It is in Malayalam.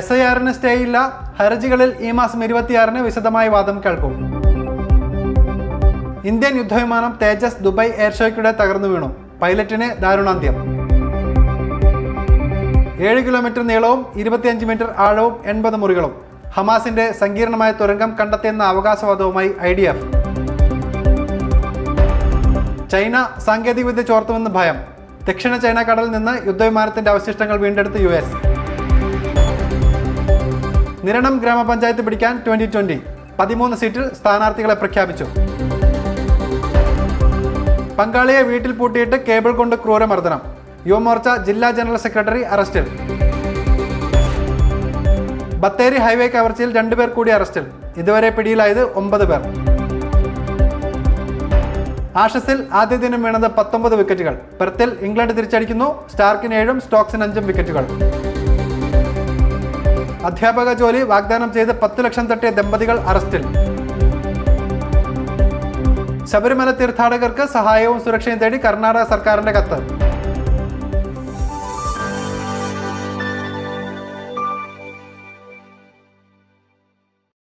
SIR-ന് സ്റ്റേ ഇല്ല. ഹർജികളിൽ ഈ മാസം 26-ന് വിശദമായ വാദം കേൾക്കും. ഇന്ത്യൻ യുദ്ധവിമാനം തേജസ് ദുബായ് എയർ ഷോയ്ക്കിടെ തകർന്നു വീണു. പൈലറ്റിന് ദാരുണാന്ത്യം. 7 കിലോമീറ്റർ നീളവും 25 മീറ്റർ ആഴവും 80 മുറികളും. ഹമാസിന്റെ സങ്കീർണമായ തുരങ്കം കണ്ടെത്തിയെന്ന അവകാശവാദവുമായി IDF. ചൈന സാങ്കേതികവിദ്യ ചോർത്തുമെന്ന് ഭയം. ദക്ഷിണ ചൈന കടലിൽ നിന്ന് യുദ്ധവിമാനത്തിന്റെ അവശിഷ്ടങ്ങൾ വീണ്ടെടുത്ത് US. നിരണം ഗ്രാമപഞ്ചായത്ത് പിടിക്കാൻ 2020. 13 സീറ്റിൽ സ്ഥാനാർത്ഥികളെ പ്രഖ്യാപിച്ചു. പങ്കാളിയെ വീട്ടിൽ പൂട്ടിയിട്ട് കേബിൾ കൊണ്ട് ക്രൂരമർദ്ദനം. യുവമോർച്ച ജില്ലാ ജനറൽ സെക്രട്ടറി അറസ്റ്റിൽ. ബത്തേരി ഹൈവേ കവർച്ചയിൽ 2 പേർ കൂടി അറസ്റ്റിൽ. ഇതുവരെ പിടിയിലായത് 9 പേർ. ആഷസിൽ ആദ്യ ദിനം വീണത് 19 വിക്കറ്റുകൾ. പെർത്തിൽ ഇംഗ്ലണ്ട് തിരിച്ചടിക്കുന്നു. സ്റ്റാർക്കിന് 7-ഉം സ്റ്റോക്സിന് 5-ഉം വിക്കറ്റുകൾ. അധ്യാപക ജോലി വാഗ്ദാനം ചെയ്ത് 10 ലക്ഷം തട്ടിയ ദമ്പതികൾ അറസ്റ്റിൽ. ശബരിമല തീർത്ഥാടകർക്ക് സഹായവും സുരക്ഷയും തേടി കർണാടക സർക്കാരിന്റെ കത്ത്.